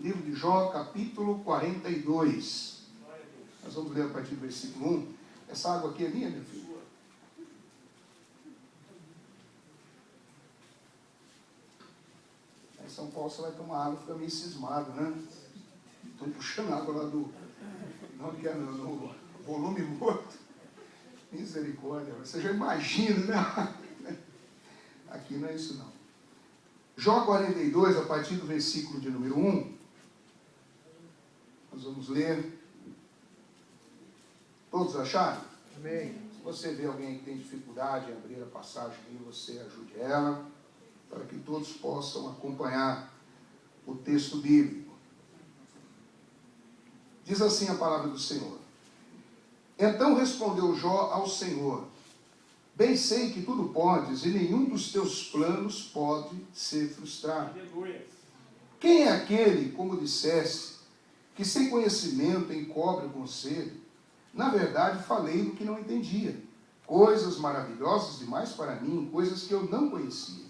Livro de Jó, capítulo 42. Nós vamos ler a partir do versículo 1. Essa água aqui é minha, meu filho? Em São Paulo você vai tomar água e fica meio cismado, né? Estou puxando água lá do... Não, que é no volume morto. Misericórdia, você já imagina, né? Aqui não é isso não. Jó 42, a partir do versículo de número 1. Nós vamos ler. Todos acharam? Amém. Se você vê alguém que tem dificuldade em abrir a passagem aí, você ajude ela, para que todos possam acompanhar o texto bíblico. Diz assim a palavra do Senhor. Então respondeu Jó ao Senhor: bem sei que tudo podes e nenhum dos teus planos pode ser frustrado. Quem é aquele, como disseste, que sem conhecimento encobre o conselho? Na verdade, falei do que não entendia. Coisas maravilhosas demais para mim, coisas que eu não conhecia.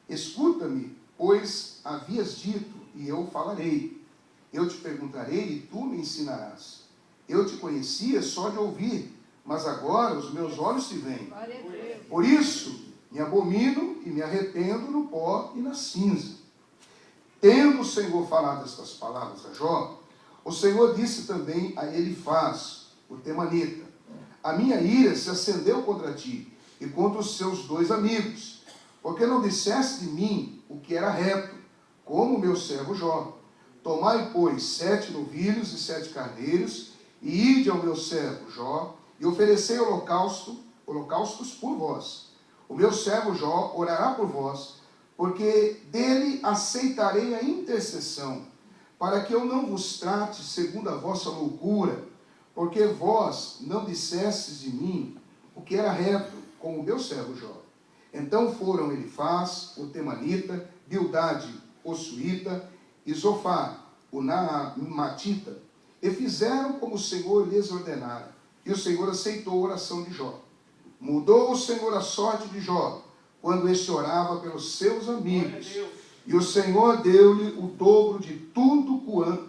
Escuta-me, pois havias dito, e eu falarei. Eu te perguntarei e tu me ensinarás. Eu te conhecia só de ouvir, mas agora os meus olhos te veem. Por isso, me abomino e me arrependo no pó e na cinza. Tendo o Senhor falado estas palavras a Jó, o Senhor disse também a Elifaz, o temanita: a minha ira se acendeu contra ti e contra os seus dois amigos, porque não disseste de mim o que era reto, como meu servo Jó. Tomai, pois, 7 novilhos e 7 carneiros, e ide ao meu servo Jó, e oferecei holocaustos por vós. O meu servo Jó orará por vós, porque dele aceitarei a intercessão, para que eu não vos trate segundo a vossa loucura, porque vós não dissestes de mim o que era reto, como o meu servo Jó. Então foram Elifaz, o temanita, Bildade, o suíta, e Zofar, o naamatita, e fizeram como o Senhor lhes ordenara. E o Senhor aceitou a oração de Jó. Mudou o Senhor a sorte de Jó, quando este orava pelos seus amigos. E o Senhor deu-lhe o dobro de tudo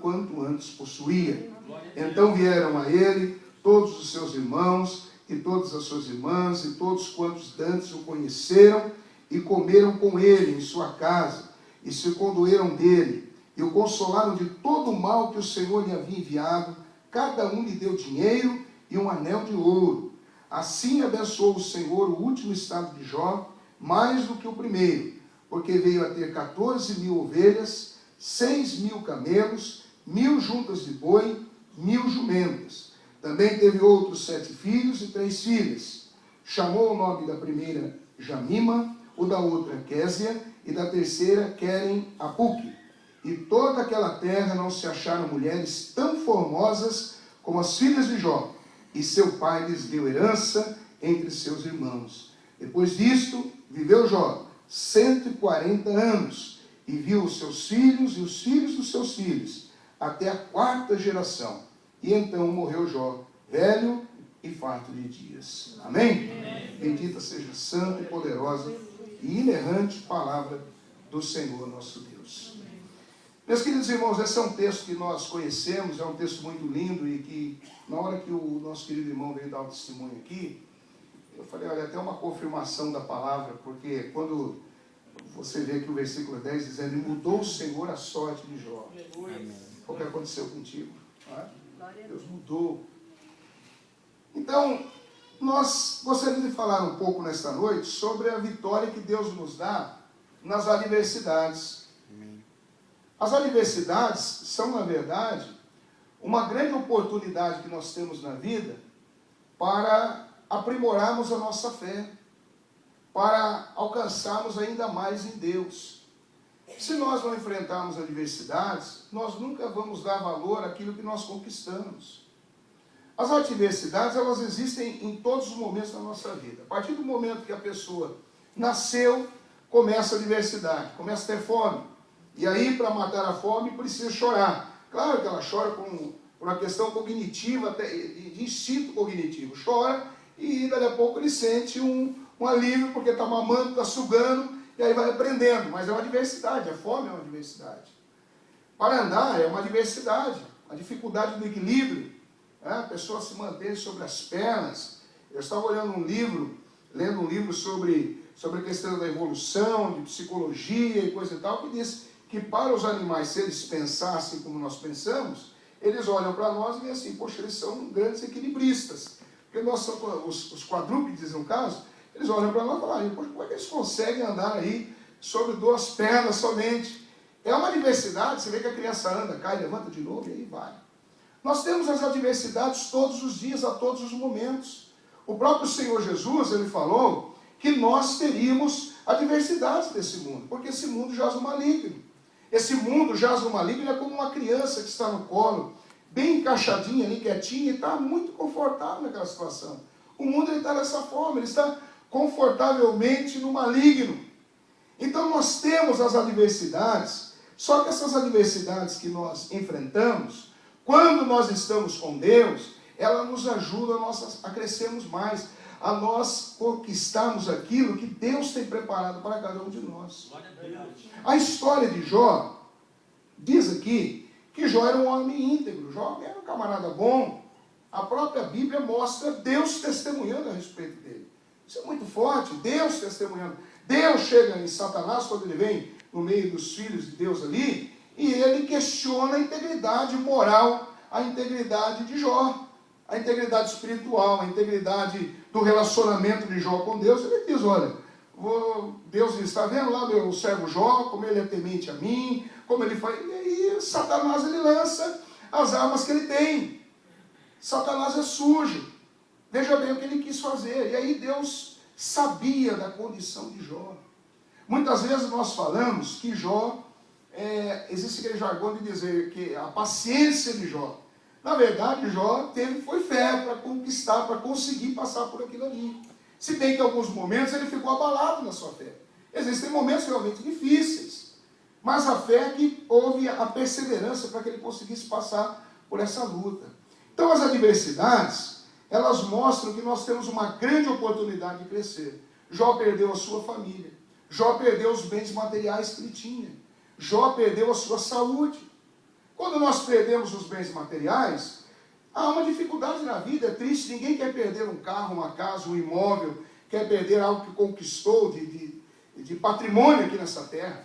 quanto antes possuía. Então vieram a ele todos os seus irmãos, e todas as suas irmãs, e todos quantos dantes o conheceram, e comeram com ele em sua casa, e se condoeram dele, e o consolaram de todo o mal que o Senhor lhe havia enviado. Cada um lhe deu dinheiro e um anel de ouro. Assim abençoou o Senhor o último estado de Jó, mais do que o primeiro, porque veio a ter 14.000 ovelhas, 6.000 camelos, 1.000 juntas de boi, 1.000 jumentas. Também teve outros 7 filhos e 3 filhas. Chamou o nome da primeira Jamima, o da outra Késia, e da terceira Querem-Apuque. E toda aquela terra não se acharam mulheres tão formosas como as filhas de Jó, e seu pai lhes deu herança entre seus irmãos. Depois disto, viveu Jó 140 anos, e viu os seus filhos e os filhos dos seus filhos, até a 4ª geração. E então morreu Jó, velho e farto de dias. Amém? Amém. Bendita seja a santa e poderosa e inerrante palavra do Senhor nosso Deus. Meus queridos irmãos, esse é um texto que nós conhecemos, é um texto muito lindo, e que na hora que o nosso querido irmão veio dar o testemunho aqui, eu falei, olha, até uma confirmação da palavra, porque quando você vê aqui o versículo 10 dizendo: e mudou o Senhor a sorte de Jó. Amém. Foi o que aconteceu contigo. Deus mudou. Então, nós gostaríamos de falar um pouco nesta noite sobre a vitória que Deus nos dá nas adversidades. As adversidades são, na verdade, uma grande oportunidade que nós temos na vida para aprimorarmos a nossa fé, para alcançarmos ainda mais em Deus. Se nós não enfrentarmos adversidades, nós nunca vamos dar valor àquilo que nós conquistamos. As adversidades, elas existem em todos os momentos da nossa vida. A partir do momento que a pessoa nasceu, começa a adversidade, começa a ter fome. E aí, para matar a fome, precisa chorar. Claro que ela chora por uma questão cognitiva, até de instinto cognitivo. Chora e, daqui a pouco, ele sente um alívio, porque está mamando, está sugando, e aí vai aprendendo. Mas é uma adversidade, a fome é uma adversidade. Para andar é uma diversidade, a dificuldade do equilíbrio, né? A pessoa se mantém sobre as pernas. Eu estava lendo um livro sobre a questão da evolução, de psicologia e coisa e tal, que diz que para os animais, se eles pensassem como nós pensamos, eles olham para nós e veem assim, poxa, eles são grandes equilibristas. Porque nós somos, os quadrúpedes, no caso, eles olham para nós e falam, poxa, como é que eles conseguem andar aí sobre duas pernas somente? É uma diversidade, você vê que a criança anda, cai, levanta de novo e aí vai. Nós temos as adversidades todos os dias, a todos os momentos. O próprio Senhor Jesus, ele falou que nós teríamos adversidades desse mundo, porque esse mundo jaz no maligno. Esse mundo jaz no maligno é como uma criança que está no colo, bem encaixadinha ali, quietinha, e está muito confortável naquela situação. O mundo está dessa forma, ele está confortavelmente no maligno. Então nós temos as adversidades, só que essas adversidades que nós enfrentamos, quando nós estamos com Deus, ela nos ajuda a crescermos mais, a nós conquistarmos aquilo que Deus tem preparado para cada um de nós. A história de Jó diz aqui que Jó era um homem íntegro, Jó era um camarada bom. A própria Bíblia mostra Deus testemunhando a respeito dele. Isso é muito forte, Deus testemunhando. Deus chega em Satanás quando ele vem no meio dos filhos de Deus ali, e ele questiona a integridade moral, a integridade de Jó, a integridade espiritual, a integridade do relacionamento de Jó com Deus. Ele diz, olha, Deus está vendo lá meu servo Jó, como ele é temente a mim, como ele faz. E aí Satanás ele lança as armas que ele tem. Satanás é sujo. Veja bem o que ele quis fazer. E aí Deus sabia da condição de Jó. Muitas vezes nós falamos que Jó, existe aquele jargão de dizer que a paciência de Jó. Na verdade, Jó foi fé para conquistar, para conseguir passar por aquilo ali. Se bem que em alguns momentos ele ficou abalado na sua fé. Existem momentos realmente difíceis, mas a fé é que houve a perseverança para que ele conseguisse passar por essa luta. Então as adversidades, elas mostram que nós temos uma grande oportunidade de crescer. Jó perdeu a sua família, Jó perdeu os bens materiais que ele tinha, Jó perdeu a sua saúde. Quando nós perdemos os bens materiais, há uma dificuldade na vida, é triste, ninguém quer perder um carro, uma casa, um imóvel, quer perder algo que conquistou de patrimônio aqui nessa terra.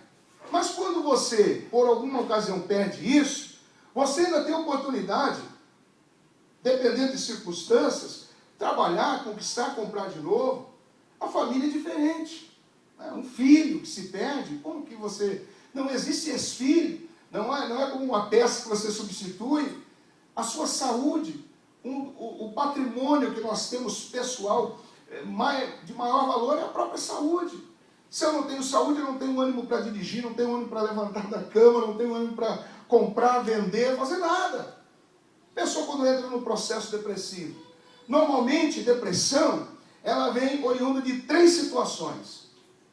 Mas quando você, por alguma ocasião, perde isso, você ainda tem oportunidade, dependendo de circunstâncias, trabalhar, conquistar, comprar de novo. A família é diferente. Um filho que se perde, como que você... Não existe esse filho. Não é como uma peça que você substitui. A sua saúde, o patrimônio que nós temos pessoal, de maior valor é a própria saúde. Se eu não tenho saúde, eu não tenho ânimo para dirigir, não tenho ânimo para levantar da cama, não tenho ânimo para comprar, vender, fazer nada. A pessoa quando entra no processo depressivo, normalmente depressão, ela vem oriunda de 3 situações: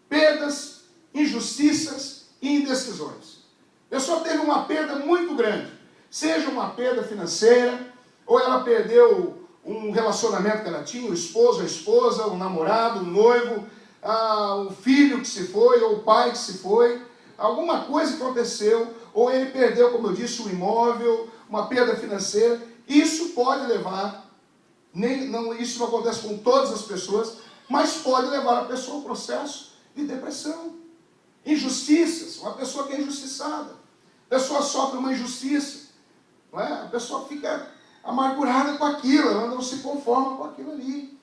perdas, injustiças e indecisões. A pessoa teve uma perda muito grande, seja uma perda financeira, ou ela perdeu um relacionamento que ela tinha, o esposo, a esposa, o namorado, o noivo, o filho que se foi, ou o pai que se foi, alguma coisa que aconteceu, ou ele perdeu, como eu disse, um imóvel, uma perda financeira. Isso pode levar, isso não acontece com todas as pessoas, mas pode levar a pessoa ao processo de depressão. Injustiças, uma pessoa que é injustiçada. A pessoa sofre uma injustiça, não é? A pessoa fica amargurada com aquilo, ela não se conforma com aquilo ali.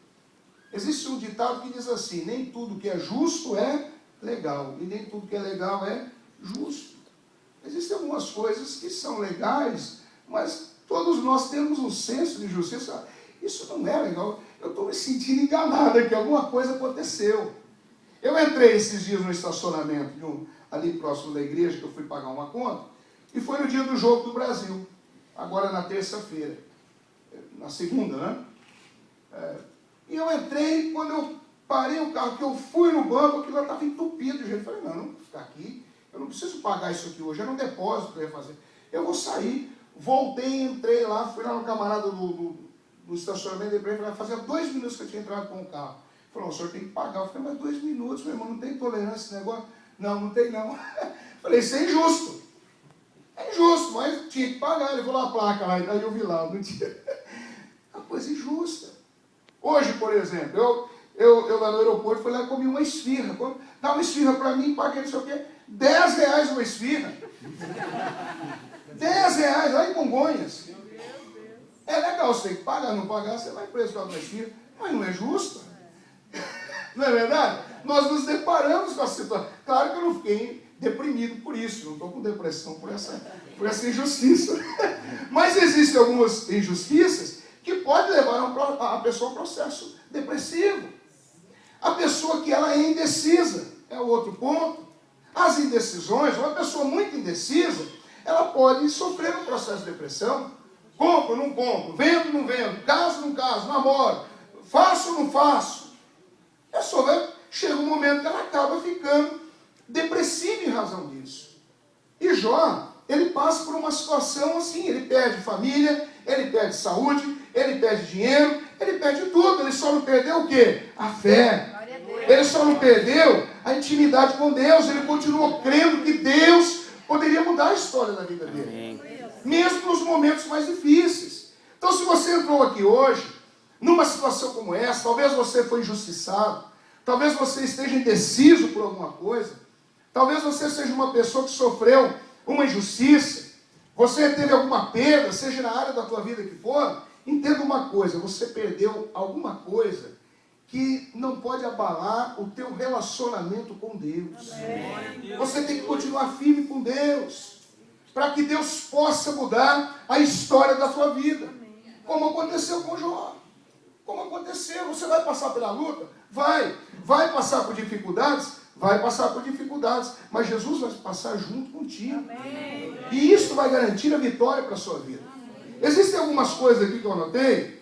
Existe um ditado que diz assim: nem tudo que é justo é legal, e nem tudo que é legal é justo. Existem algumas coisas que são legais, mas todos nós temos um senso de justiça. Isso não é legal, eu estou me sentindo enganado aqui, alguma coisa aconteceu. Eu entrei esses dias no estacionamento ali próximo da igreja, que eu fui pagar uma conta, e foi no dia do jogo do Brasil, agora na terça-feira, na segunda, né? E eu entrei, quando eu parei o carro, que eu fui no banco, aquilo estava entupido de jeito. Eu falei, não vou ficar aqui, eu não preciso pagar isso aqui hoje, era um depósito que eu ia fazer. Eu vou sair, voltei, entrei lá, fui lá no camarada do estacionamento, e falei, fazia 2 minutos que eu tinha entrado com o carro. Ele falou, o senhor tem que pagar. Eu falei, mas 2 minutos, meu irmão, não tem tolerância esse negócio? Não, não tem não. Eu falei, isso é injusto. É injusto. tinha que pagar. Ele falou a placa lá, aí eu vi lá, não tinha. Uma coisa injusta. Hoje, por exemplo, eu lá no aeroporto fui lá e comi uma esfirra. Dá uma esfirra para mim, paguei não sei o quê. R$10 uma esfirra. R$10 lá em Congonhas. É legal, você tem que pagar, não pagar, você vai preso com a uma esfirra. Mas não é justo. Não é verdade? Nós nos deparamos com a situação. Claro que eu não fiquei deprimido por isso, não estou com depressão por essa injustiça. Mas existem algumas injustiças que podem levar a pessoa a um processo depressivo. A pessoa que ela é indecisa, é o outro ponto. As indecisões, uma pessoa muito indecisa, ela pode sofrer um processo de depressão. Compro, não compro, vendo, não vendo, caso, não caso, namoro, faço, não faço. A pessoa chega um momento que ela acaba ficando depressiva em razão disso. E Jó, ele passa por uma situação assim, ele perde família, ele perde saúde, ele perde dinheiro, ele perde tudo, ele só não perdeu o quê? A fé. Ele só não perdeu a intimidade com Deus, ele continuou crendo que Deus poderia mudar a história da vida dele. Mesmo nos momentos mais difíceis. Então, se você entrou aqui hoje, numa situação como essa, talvez você foi injustiçado, talvez você esteja indeciso por alguma coisa, talvez você seja uma pessoa que sofreu uma injustiça, você teve alguma perda, seja na área da tua vida que for, entenda uma coisa, você perdeu alguma coisa que não pode abalar o teu relacionamento com Deus. Amém. Você tem que continuar firme com Deus, para que Deus possa mudar a história da tua vida. Como aconteceu com Jó. Como aconteceu, você vai passar pela luta? Vai passar por dificuldades? Vai passar por dificuldades, mas Jesus vai passar junto contigo. Amém. E isso vai garantir a vitória para a sua vida. Existem algumas coisas aqui que eu anotei,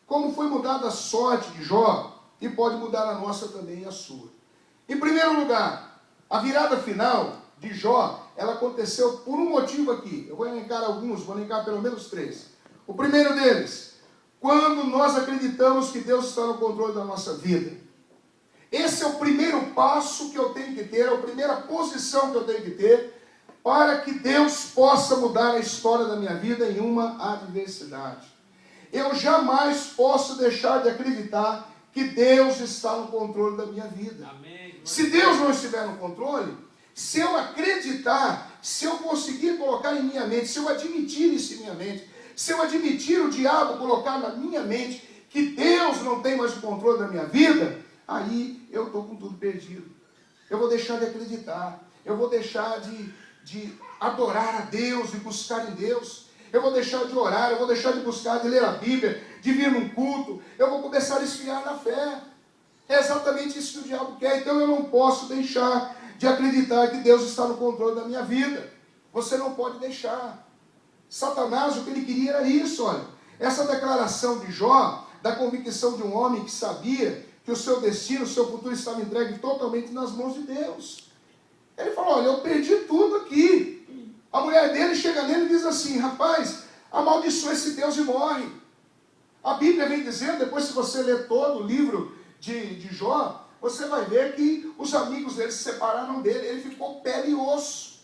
como foi mudada a sorte de Jó, e pode mudar a nossa também e a sua. Em primeiro lugar, a virada final de Jó, ela aconteceu por um motivo aqui. Eu vou elencar alguns, vou elencar pelo menos 3. O primeiro deles, quando nós acreditamos que Deus está no controle da nossa vida. Esse é o primeiro passo que eu tenho que ter, é a primeira posição que eu tenho que ter, para que Deus possa mudar a história da minha vida em uma adversidade. Eu jamais posso deixar de acreditar que Deus está no controle da minha vida. Amém. Se Deus não estiver no controle, se eu acreditar, se eu conseguir colocar em minha mente, se eu admitir isso em minha mente, se eu admitir o diabo colocar na minha mente que Deus não tem mais o controle da minha vida, aí eu estou com tudo perdido. Eu vou deixar de acreditar, eu vou deixar de adorar a Deus, de buscar em Deus. Eu vou deixar de orar, eu vou deixar de buscar, de ler a Bíblia, de vir num culto. Eu vou começar a esfriar na fé. É exatamente isso que o diabo quer. Então eu não posso deixar de acreditar que Deus está no controle da minha vida. Você não pode deixar. Satanás, o que ele queria era isso, olha. Essa declaração de Jó, da convicção de um homem que sabia que o seu destino, o seu futuro estava entregue totalmente nas mãos de Deus. Ele falou, olha, eu perdi tudo aqui. A mulher dele chega nele e diz assim, rapaz, amaldiçoa esse Deus e morre. A Bíblia vem dizendo, depois se você ler todo o livro de Jó, você vai ver que os amigos dele se separaram dele, ele ficou pele e osso.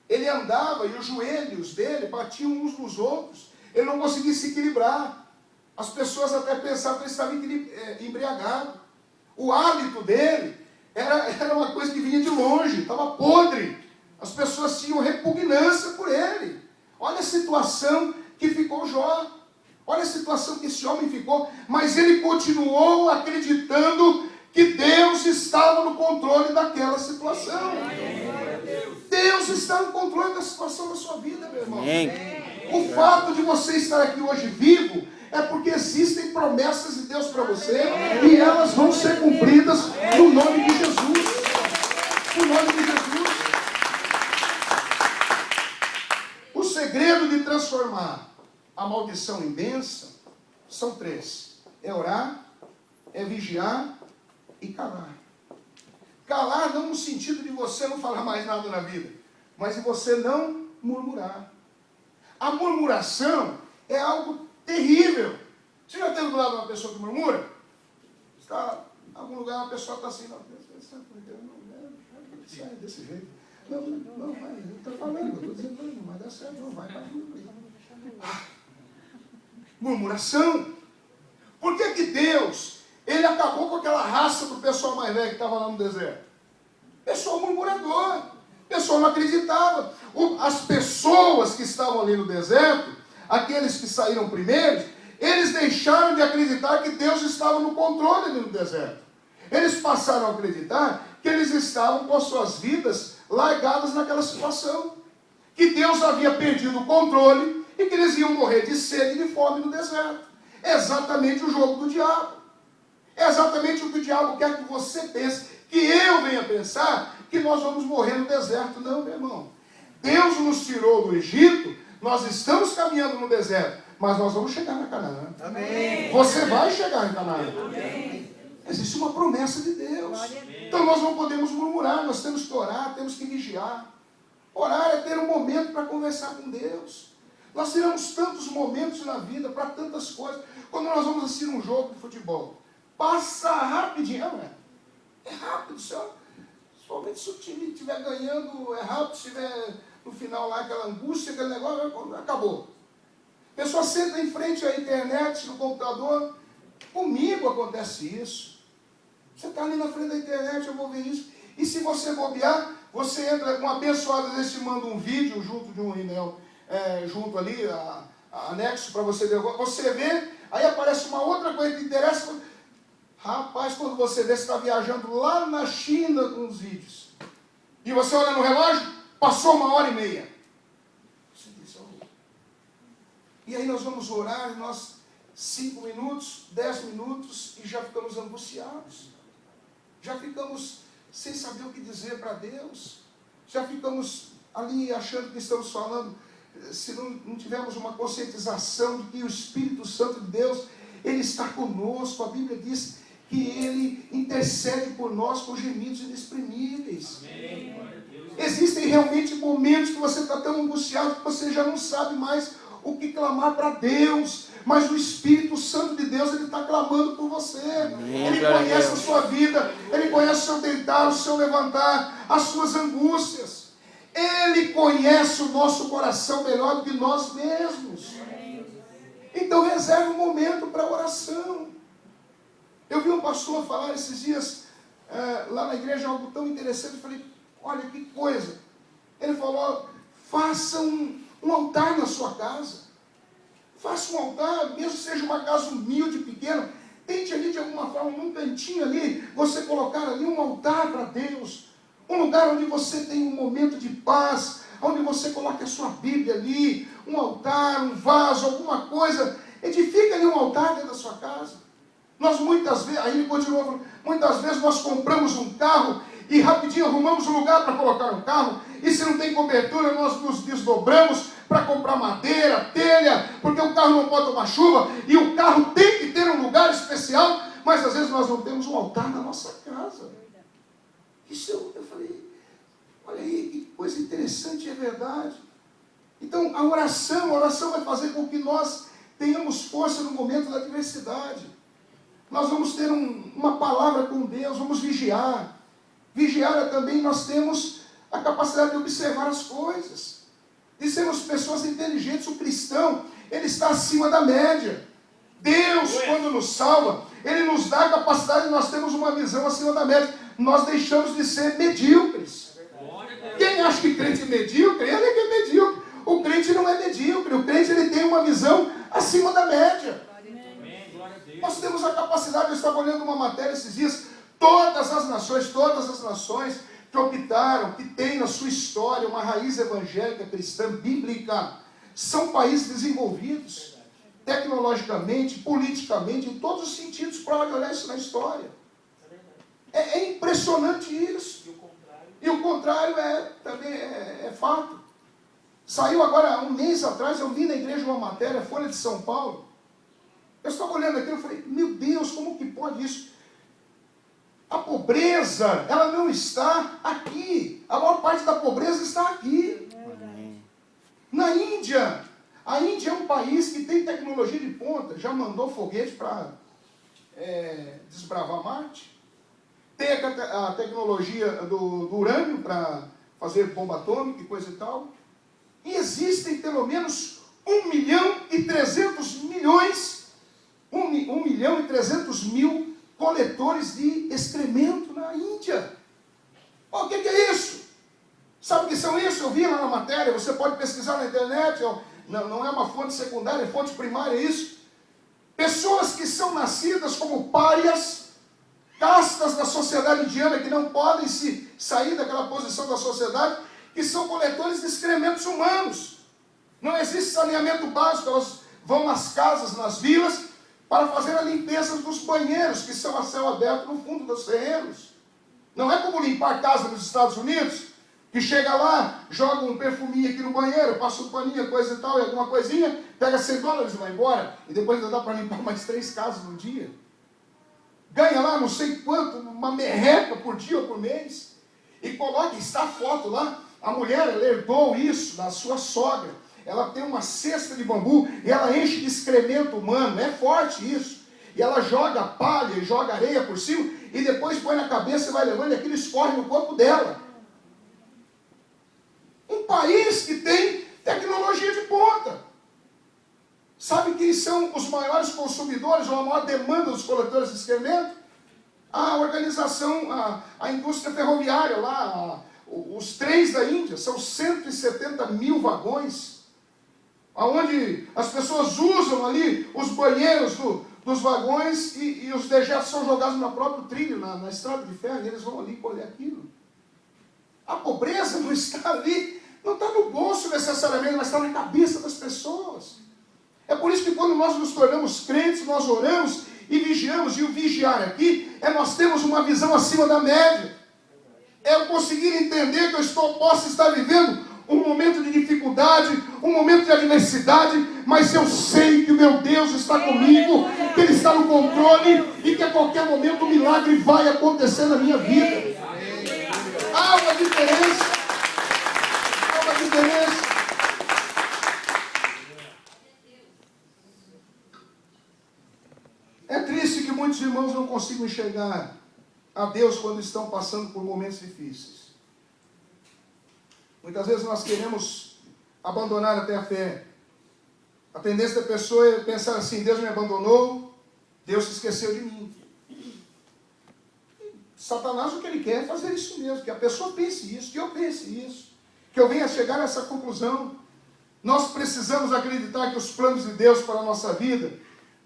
Ele andava e os joelhos dele batiam uns nos outros, ele não conseguia se equilibrar. As pessoas até pensavam que ele estava embriagado. O hálito dele era uma coisa que vinha de longe, estava podre. As pessoas tinham repugnância por ele. Olha a situação que ficou Jó. Olha a situação que esse homem ficou. Mas ele continuou acreditando que Deus estava no controle daquela situação. Deus está no controle da situação da sua vida, meu irmão. O fato de você estar aqui hoje vivo é porque existem promessas de Deus para você e elas vão ser cumpridas no nome de Jesus. No nome de Jesus. O segredo de transformar a maldição em bênção são 3. É orar, é vigiar e calar. Calar não no sentido de você não falar mais nada na vida, mas de você não murmurar. A murmuração é algo terrível. Você já teve do lado de uma pessoa que murmura? Está em algum lugar, uma pessoa está assim, não, sai desse jeito. Não, vai, ele está falando, eu estou dizendo, não vai dar certo, não vai, Murmuração. Por que que Deus, ele acabou com aquela raça do pessoal mais velho que estava lá no deserto? Pessoal murmurador. Pessoal não acreditava. As pessoas que estavam ali no deserto, aqueles que saíram primeiro, eles deixaram de acreditar que Deus estava no controle ali no deserto. Eles passaram a acreditar que eles estavam com as suas vidas largadas naquela situação. Que Deus havia perdido o controle e que eles iam morrer de sede e de fome no deserto. É exatamente o jogo do diabo. É exatamente o que o diabo quer que você pense, que eu venha pensar que nós vamos morrer no deserto. Não, meu irmão. Deus nos tirou do Egito, nós estamos caminhando no deserto, mas nós vamos chegar na Canaã. Amém. Você vai chegar em Canaã. Amém. Existe uma promessa de Deus. Então nós não podemos murmurar, nós temos que orar, temos que vigiar. Orar é ter um momento para conversar com Deus. Nós tiramos tantos momentos na vida para tantas coisas. Quando nós vamos assistir um jogo de futebol, passa rapidinho, não é? É rápido, senhor. Principalmente se o time estiver ganhando, é rápido, se tiver no final lá aquela angústia, aquele negócio, acabou. A pessoa senta em frente à internet, no computador. Comigo acontece isso. Você está ali na frente da internet, eu vou ver isso. E se você bobear, você entra, um abençoado desse te manda um vídeo junto de um e-mail, junto ali, anexo para você ver. Você vê, aí aparece uma outra coisa que interessa. Rapaz, quando você vê, você está viajando lá na China com os vídeos. E você olha no relógio, passou 1h30. Você diz, oh. E aí nós vamos orar, e nós 5 minutos, 10 minutos, e já ficamos angustiados. Já ficamos sem saber o que dizer para Deus. Já ficamos ali achando que estamos falando, se não tivermos uma conscientização de que o Espírito Santo de Deus, Ele está conosco. A Bíblia diz que Ele intercede por nós com gemidos inexprimíveis. Amém. Existem realmente momentos que você está tão angustiado que você já não sabe mais o que clamar para Deus. Mas o Espírito Santo de Deus, Ele está clamando por você. Ele conhece a sua vida, Ele conhece o seu deitar, o seu levantar, as suas angústias. Ele conhece o nosso coração melhor do que nós mesmos. Então reserve um momento para oração. Eu vi um pastor falar esses dias lá na igreja algo tão interessante. Eu falei, olha que coisa. Ele falou, faça um altar na sua casa. Faça um altar, mesmo que seja uma casa humilde, pequena. Tente ali de alguma forma, num cantinho ali, você colocar ali um altar para Deus. Um lugar onde você tem um momento de paz, onde você coloca a sua Bíblia ali, um altar, um vaso, alguma coisa. Edifica ali um altar dentro da sua casa. Nós muitas vezes, aí ele continuou falando, muitas vezes nós compramos um carro e rapidinho arrumamos um lugar para colocar um carro, e se não tem cobertura, nós nos desdobramos para comprar madeira, telha, porque o carro não pode tomar chuva, e o carro tem que ter um lugar especial, mas às vezes nós não temos um altar na nossa casa. Isso eu falei, olha aí, que coisa interessante, é verdade. Então a oração vai fazer com que nós tenhamos força no momento da adversidade. Nós vamos ter uma palavra com Deus, vamos vigiar. Vigiar é também, nós temos a capacidade de observar as coisas, de sermos pessoas inteligentes. O cristão, ele está acima da média. Deus, quando nos salva, Ele nos dá a capacidade de nós termos uma visão acima da média. Nós deixamos de ser medíocres. Quem acha que crente é medíocre, ele é que é medíocre. O crente não é medíocre, o crente ele tem uma visão acima da média. Nós temos a capacidade, eu estava olhando uma matéria esses dias, todas as nações que optaram, que têm na sua história uma raiz evangélica, cristã, bíblica, são países desenvolvidos, tecnologicamente, politicamente, em todos os sentidos. Pode olhar isso na história. É impressionante isso. E o contrário também é fato. Saiu agora, um mês atrás, eu vi na igreja uma matéria, Folha de São Paulo. Eu estava olhando aquilo e falei, meu Deus, como que pode isso? A pobreza, ela não está aqui. A maior parte da pobreza está aqui. Na Índia. A Índia é um país que tem tecnologia de ponta. Já mandou foguete para desbravar Marte. Tem a tecnologia do urânio para fazer bomba atômica e coisa e tal. E existem pelo menos 1.300.000 milhões, 1.300.000 coletores de excremento na Índia. O que é isso? Sabe o que são isso? Eu vi lá na matéria, você pode pesquisar na internet, não é uma fonte secundária, é fonte primária isso. Pessoas que são nascidas como párias, castas da sociedade indiana, que não podem se sair daquela posição da sociedade, que são coletores de excrementos humanos. Não existe saneamento básico, elas vão nas casas, nas vilas, para fazer a limpeza dos banheiros, que são a céu aberto no fundo dos terrenos. Não é como limpar a casa nos Estados Unidos, que chega lá, joga um perfuminho aqui no banheiro, passa um paninho, coisa e tal, e alguma coisinha, pega $100 e vai embora, e depois ainda dá para limpar mais 3 casas no dia. Ganha lá não sei quanto, uma merreca por dia ou por mês, e coloca, está a foto lá, a mulher, ela herdou isso da sua sogra, ela tem uma cesta de bambu, e ela enche de excremento humano, é forte isso, e ela joga palha, e joga areia por cima, e depois põe na cabeça e vai levando, e aquilo escorre no corpo dela. Um país que tem tecnologia de ponta. Sabe quem são os maiores consumidores, ou a maior demanda dos coletores de excremento? A organização, a indústria ferroviária lá, os trens da Índia, são 170.000 vagões, onde as pessoas usam ali os banheiros dos vagões e os dejetos são jogados no próprio trilho, na estrada de ferro, e eles vão ali colher aquilo. A pobreza não está ali, não está no bolso necessariamente, mas está na cabeça das pessoas. É por isso que quando nós nos tornamos crentes, nós oramos e vigiamos, e o vigiar aqui é nós temos uma visão acima da média. É eu conseguir entender que eu posso estar vivendo um momento de dificuldade, um momento de adversidade, mas eu sei que o meu Deus está comigo, que Ele está no controle e que a qualquer momento um milagre vai acontecer na minha vida. Há uma diferença. Há uma diferença. É triste que muitos irmãos não consigam enxergar a Deus quando estão passando por momentos difíceis. Muitas vezes nós queremos abandonar até a fé. A tendência da pessoa é pensar assim: Deus me abandonou, Deus se esqueceu de mim. Satanás, o que ele quer é fazer isso mesmo, que a pessoa pense isso, que eu pense isso, que eu venha chegar nessa conclusão. Nós precisamos acreditar que os planos de Deus para a nossa vida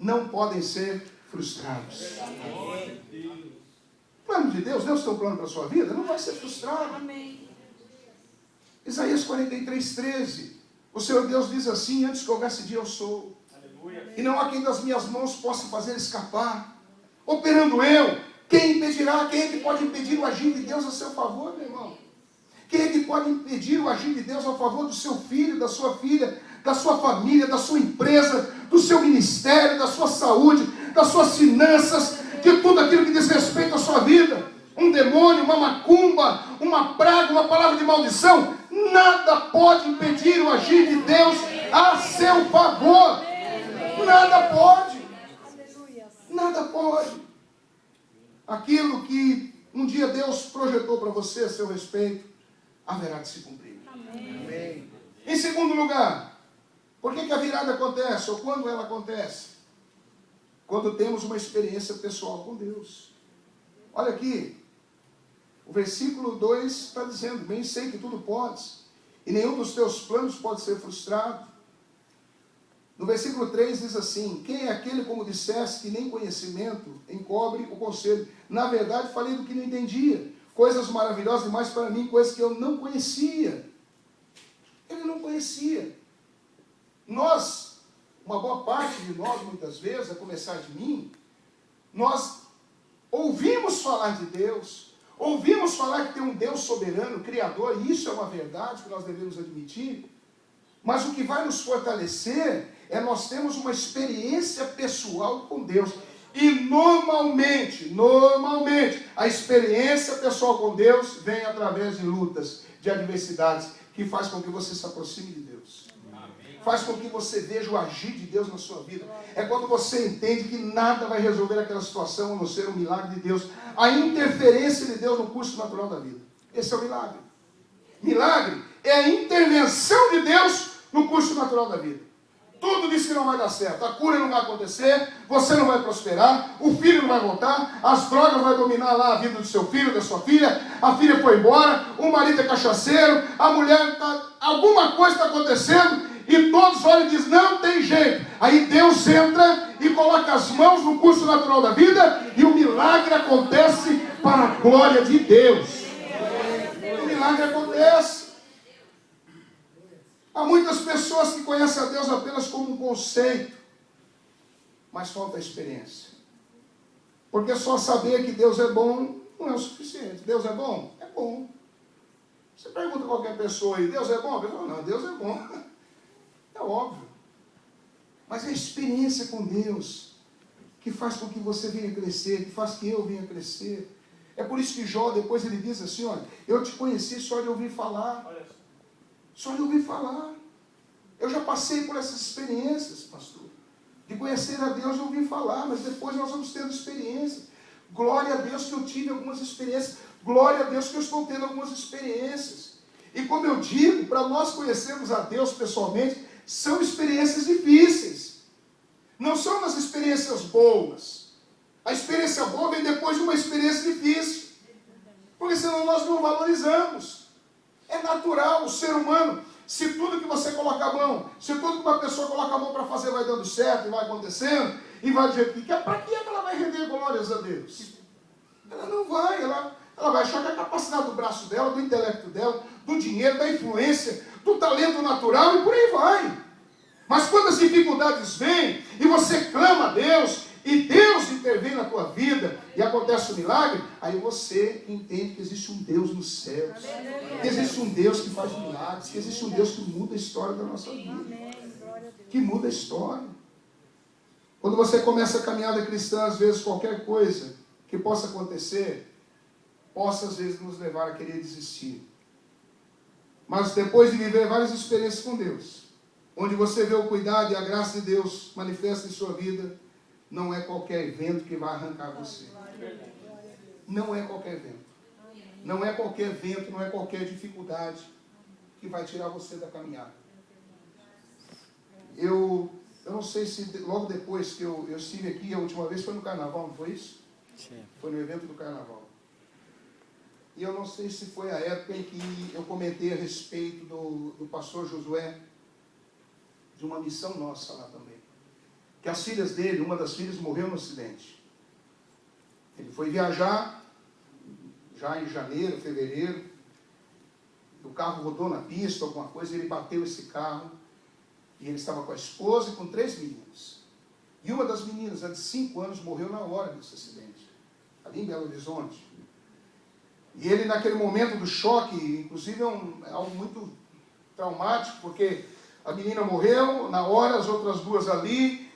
não podem ser frustrados. O plano de Deus, Deus tem um plano para a sua vida, não vai ser frustrado. Isaías 43:13, o Senhor Deus diz assim: antes que houvesse dia eu sou, e não há quem das minhas mãos possa fazer escapar. Operando eu, quem impedirá? Quem é que pode impedir o agir de Deus a seu favor, meu irmão? Quem é que pode impedir o agir de Deus a favor do seu filho, da sua filha, da sua família, da sua empresa, do seu ministério, da sua saúde, das suas finanças, de tudo aquilo que diz respeito à sua vida? Um demônio, uma macumba, uma praga, uma palavra de maldição, nada pode impedir o agir de Deus a seu favor. Nada pode. Nada pode. Aquilo que um dia Deus projetou para você a seu respeito, haverá de se cumprir. Amém. Em segundo lugar, por que a virada acontece, ou quando ela acontece? Quando temos uma experiência pessoal com Deus. Olha aqui, o versículo 2 está dizendo: bem sei que tudo podes, e nenhum dos teus planos pode ser frustrado. No versículo 3 diz assim: quem é aquele, como disseste, que nem conhecimento encobre o conselho? Na verdade, falei do que não entendia, coisas maravilhosas demais para mim, coisas que eu não conhecia. Ele não conhecia. Nós, uma boa parte de nós, muitas vezes, a começar de mim, nós ouvimos falar de Deus, ouvimos falar que tem um Deus soberano, criador, e isso é uma verdade que nós devemos admitir, mas o que vai nos fortalecer é nós termos uma experiência pessoal com Deus. E normalmente, a experiência pessoal com Deus vem através de lutas, de adversidades, que faz com que você se aproxime de Deus. Faz com que você veja o agir de Deus na sua vida. É quando você entende que nada vai resolver aquela situação a não ser um milagre de Deus. A interferência de Deus no curso natural da vida. Esse é o milagre. Milagre é a intervenção de Deus no curso natural da vida. Tudo diz que não vai dar certo. A cura não vai acontecer, você não vai prosperar, o filho não vai voltar, as drogas vão dominar lá a vida do seu filho, da sua filha, a filha foi embora, o marido é cachaceiro, a mulher alguma coisa está acontecendo, e todos olham e dizem, não tem jeito. Aí Deus entra e coloca as mãos no curso natural da vida, e o milagre acontece para a glória de Deus. O milagre acontece. Há muitas pessoas que conhecem a Deus apenas como um conceito, mas falta a experiência. Porque só saber que Deus é bom não é o suficiente. Deus é bom? É bom. Você pergunta a qualquer pessoa aí, Deus é bom? A pessoa, não, Deus é bom. É óbvio. Mas é a experiência com Deus que faz com que você venha crescer, que faz que eu venha crescer. É por isso que Jó, depois ele diz assim, olha, eu te conheci só de ouvir falar. Só de ouvir falar. Eu já passei por essas experiências, pastor. De conhecer a Deus, de ouvir falar, mas depois nós vamos tendo experiência. Glória a Deus que eu tive algumas experiências. Glória a Deus que eu estou tendo algumas experiências. E como eu digo, para nós conhecermos a Deus pessoalmente, são experiências difíceis. Não são as experiências boas. A experiência boa vem depois de uma experiência difícil. Porque senão nós não valorizamos. É natural, o ser humano, se tudo que você coloca a mão, se tudo que uma pessoa coloca a mão para fazer vai dando certo e vai acontecendo, e vai do jeito que quer, para que ela vai render glórias a Deus? Ela não vai, ela vai achar que a capacidade do braço dela, do intelecto dela, do dinheiro, da influência, do talento natural e por aí vai. Mas quando as dificuldades vêm e você clama a Deus, e Deus intervém na tua vida e acontece o milagre, aí você entende que existe um Deus nos céus, que existe um Deus que faz milagres, que existe um Deus que muda a história da nossa vida, que muda a história. Quando você começa a caminhada cristã, às vezes qualquer coisa que possa acontecer, possa às vezes nos levar a querer desistir. Mas depois de viver várias experiências com Deus, onde você vê o cuidado e a graça de Deus manifesta em sua vida, não é qualquer vento que vai arrancar você. Não é qualquer vento. Não é qualquer vento, não é qualquer dificuldade que vai tirar você da caminhada. Eu não sei se logo depois que eu estive aqui, a última vez foi no carnaval, não foi isso? Sim. Foi no evento do carnaval. E eu não sei se foi a época em que eu comentei a respeito do pastor Josué, de uma missão nossa lá também. Que as filhas dele, uma das filhas morreu no acidente. Ele foi viajar, já em janeiro, fevereiro, o carro rodou na pista, alguma coisa, ele bateu esse carro, e ele estava com a esposa e com 3 meninas. E uma das meninas, a de 5 anos, morreu na hora desse acidente, ali em Belo Horizonte. E ele, naquele momento do choque, inclusive é algo muito traumático, porque a menina morreu, na hora, as outras 2 ali,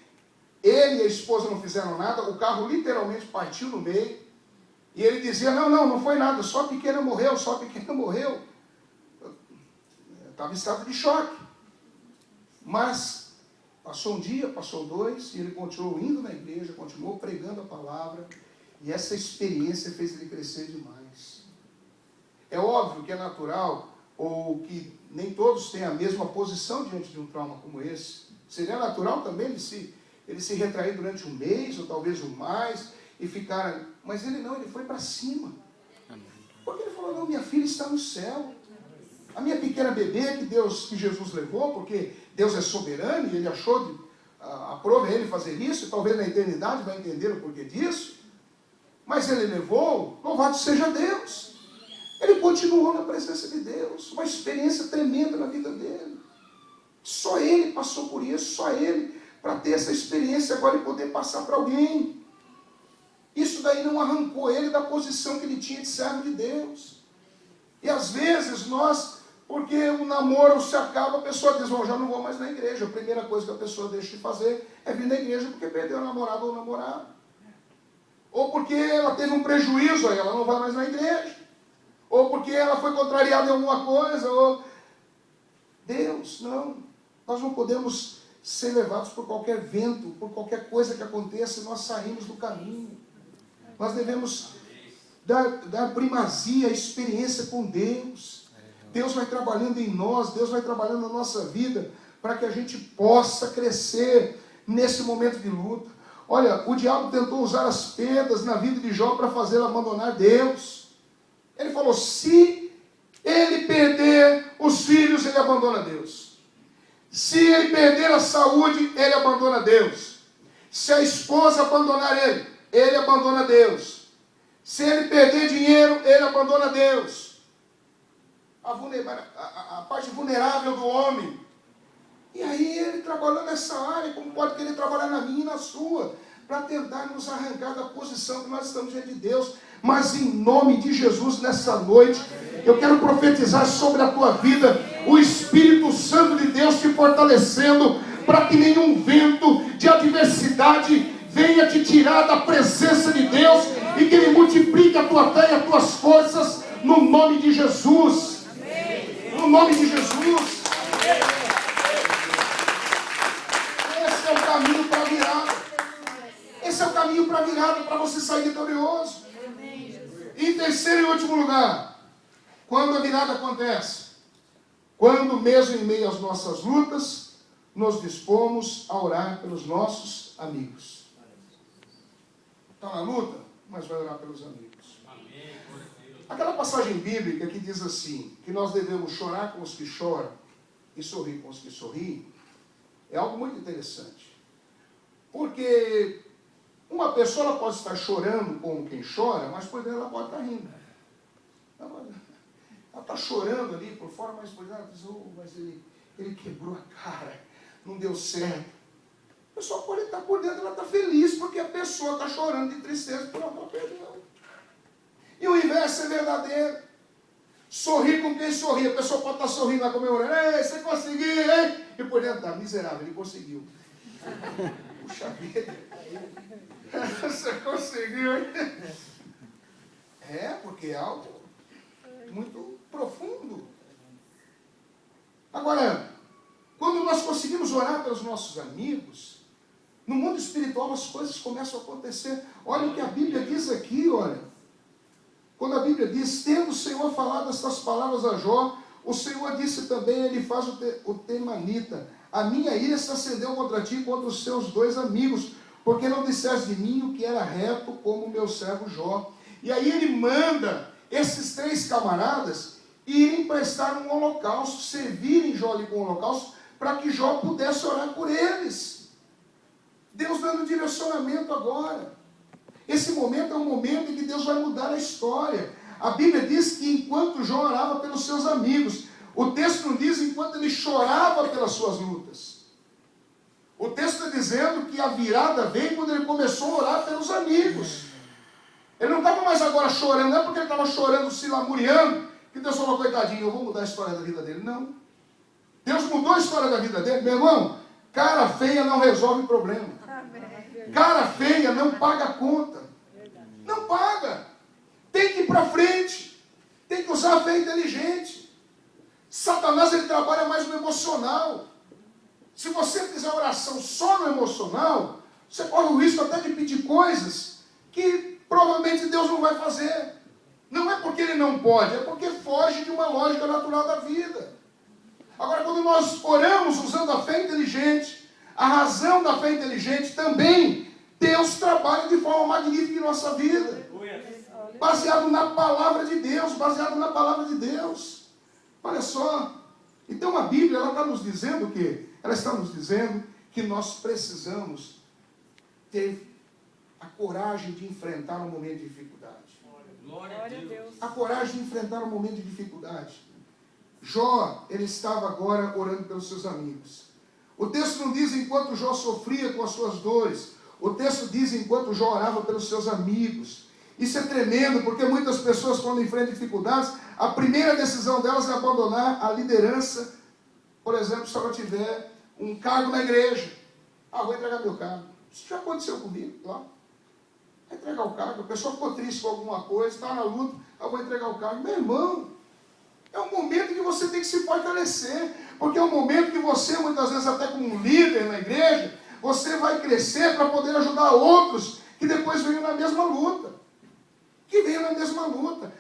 ele e a esposa não fizeram nada, o carro literalmente partiu no meio, e ele dizia, não foi nada, só a pequena morreu. Estava em estado de choque. Mas passou um dia, passou 2, e ele continuou indo na igreja, continuou pregando a palavra, e essa experiência fez ele crescer demais. É óbvio que é natural, ou que nem todos têm a mesma posição diante de um trauma como esse. Seria natural também ele se retrair durante 1 mês, ou talvez mais, e ficar... Mas ele não, ele foi para cima. Porque ele falou, não, minha filha está no céu. A minha pequena bebê que Jesus levou, porque Deus é soberano, e ele achou, aprove ele fazer isso, e talvez na eternidade vai entender o porquê disso. Mas ele levou, louvado seja Deus. Ele continuou na presença de Deus, uma experiência tremenda na vida dele. Só ele passou por isso, só ele, para ter essa experiência agora e poder passar para alguém. Isso daí não arrancou ele da posição que ele tinha de servo de Deus. E às vezes nós, porque o namoro se acaba, a pessoa diz, já não vou mais na igreja. A primeira coisa que a pessoa deixa de fazer é vir na igreja porque perdeu a namorada ou o namorado. Ou porque ela teve um prejuízo, aí ela não vai mais na igreja. Ou porque ela foi contrariada em alguma coisa, ou... Deus, não. Nós não podemos ser levados por qualquer vento, por qualquer coisa que aconteça, e nós saímos do caminho. Nós devemos dar primazia à experiência com Deus. Deus vai trabalhando em nós, Deus vai trabalhando na nossa vida, para que a gente possa crescer nesse momento de luta. Olha, o diabo tentou usar as perdas na vida de Jó para fazê-lo abandonar Deus. Ele falou, se ele perder os filhos, ele abandona Deus. Se ele perder a saúde, ele abandona Deus. Se a esposa abandonar ele, ele abandona Deus. Se ele perder dinheiro, ele abandona Deus. A parte vulnerável do homem. E aí ele trabalhou nessa área, como pode querer trabalhar na minha e na sua, para tentar nos arrancar da posição que nós estamos diante de Deus. Mas em nome de Jesus, nessa noite, eu quero profetizar sobre a tua vida, o Espírito Santo de Deus te fortalecendo, para que nenhum vento de adversidade venha te tirar da presença de Deus, e que Ele multiplique a tua fé e as tuas forças, no nome de Jesus. No nome de Jesus. Esse é o caminho para a virada. Esse é o caminho para a virada, para você sair vitorioso. E em terceiro e último lugar, quando a virada acontece? Quando mesmo em meio às nossas lutas, nos dispomos a orar pelos nossos amigos. Está na luta, mas vai orar pelos amigos. Aquela passagem bíblica que diz assim, que nós devemos chorar com os que choram e sorrir com os que sorriem, é algo muito interessante. Porque uma pessoa ela pode estar chorando com quem chora, mas por dentro ela pode estar rindo. Ela está chorando ali por fora, mas por dentro ela diz, mas ele quebrou a cara, não deu certo. A pessoa pode estar por dentro, ela está feliz porque a pessoa está chorando de tristeza por ela perdeu. E o inverso é verdadeiro. Sorrir com quem sorri. A pessoa pode estar sorrindo lá comemorando. Ei, você conseguiu, hein? E por dentro está miserável, ele conseguiu. Puxa vida. Você conseguiu, hein? É, porque é algo muito profundo. Agora, quando nós conseguimos orar pelos nossos amigos, no mundo espiritual as coisas começam a acontecer. Olha o que a Bíblia diz aqui, olha. Quando a Bíblia diz, tendo o Senhor falado estas palavras a Jó, o Senhor disse também, ele faz o temanita, a minha ira se acendeu contra ti e contra os seus dois amigos, porque não disseste de mim o que era reto como o meu servo Jó. E aí ele manda esses três camaradas irem prestar um holocausto, servirem Jó ali com o holocausto, para que Jó pudesse orar por eles. Deus dando direcionamento agora. Esse momento é um momento em que Deus vai mudar a história. A Bíblia diz que enquanto Jó orava pelos seus amigos, o texto não diz enquanto ele chorava pelas suas lutas. O texto está dizendo que a virada veio quando ele começou a orar pelos amigos. Ele não estava mais agora chorando, não é porque ele estava chorando, se lamuriando, que Deus falou, coitadinho, eu vou mudar a história da vida dele. Não. Deus mudou a história da vida dele. Meu irmão, cara feia não resolve problema. Cara feia não paga a conta. Não paga. Tem que ir para frente. Tem que usar a fé inteligente. Satanás ele trabalha mais no emocional. Se você fizer oração só no emocional, você corre o risco até de pedir coisas que provavelmente Deus não vai fazer. Não é porque ele não pode, é porque foge de uma lógica natural da vida. Agora, quando nós oramos usando a fé inteligente, a razão da fé inteligente também, Deus trabalha de forma magnífica em nossa vida. Baseado na palavra de Deus, baseado na palavra de Deus. Olha só. Então a Bíblia, ela está nos dizendo o quê? Ela está nos dizendo que nós precisamos ter a coragem de enfrentar um momento de dificuldade. Glória a Deus. A coragem de enfrentar um momento de dificuldade. Jó, ele estava agora orando pelos seus amigos. O texto não diz enquanto Jó sofria com as suas dores. O texto diz enquanto Jó orava pelos seus amigos. Isso é tremendo, porque muitas pessoas, quando enfrentam dificuldades, a primeira decisão delas é abandonar a liderança. Por exemplo, se ela tiver um cargo na igreja. Vou entregar meu cargo. Isso já aconteceu comigo lá. Vai entregar o cargo. A pessoa ficou triste com alguma coisa, está na luta. Vou entregar o cargo. Meu irmão, é um momento que você tem que se fortalecer. Porque é um momento que você, muitas vezes, até como um líder na igreja, você vai crescer para poder ajudar outros que depois venham na mesma luta. Que venham na mesma luta.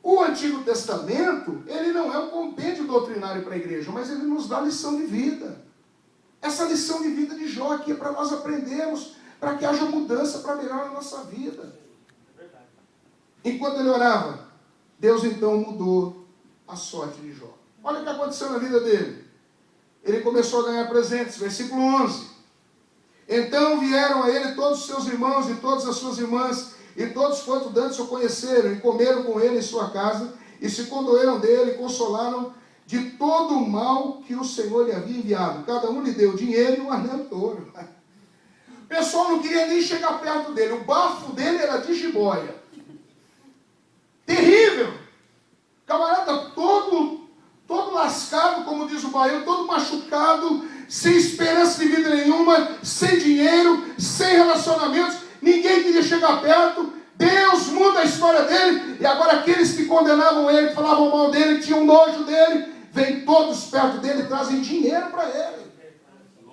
O Antigo Testamento, ele não é um compêndio doutrinário para a igreja, mas ele nos dá lição de vida. essa lição de vida de Jó aqui é para nós aprendermos, para que haja mudança para melhorar a nossa vida. Enquanto ele orava, Deus então mudou a sorte de Jó. Olha o que aconteceu na vida dele. Ele começou a ganhar presentes, versículo 11. Então vieram a ele todos os seus irmãos e todas as suas irmãs, e todos quanto dantes o conheceram, e comeram com ele em sua casa, e se condoeram dele, e consolaram de todo o mal que o Senhor lhe havia enviado. Cada um lhe deu dinheiro e um anel de ouro. O pessoal não queria nem chegar perto dele. O bafo dele era de jiboia. Terrível. Camarada todo lascado, como diz o baiano, todo machucado, sem esperança de vida nenhuma, sem dinheiro, sem relacionamentos. Ninguém queria chegar perto. Deus muda a história dele. E agora aqueles que condenavam ele, que falavam mal dele, que tinham nojo dele, vêm todos perto dele e trazem dinheiro para ele.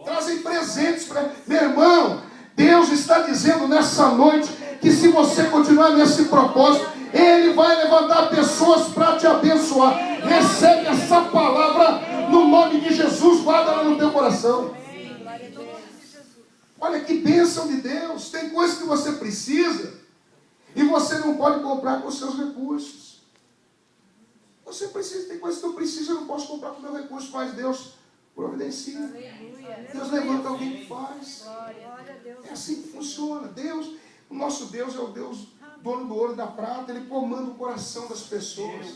Trazem presentes para ele. Meu irmão, Deus está dizendo nessa noite que se você continuar nesse propósito, Ele vai levantar pessoas para te abençoar. Recebe essa palavra no nome de Jesus, guarda ela no teu coração. Olha que bênção de Deus. Tem coisas que você precisa e você não pode comprar com os seus recursos. Você precisa, tem coisas que eu preciso, eu não posso comprar com o meu recurso, mas Deus providencia. Deus levanta alguém que faz. É assim que funciona. Deus, o nosso Deus é o Deus dono do ouro e da prata. Ele comanda o coração das pessoas.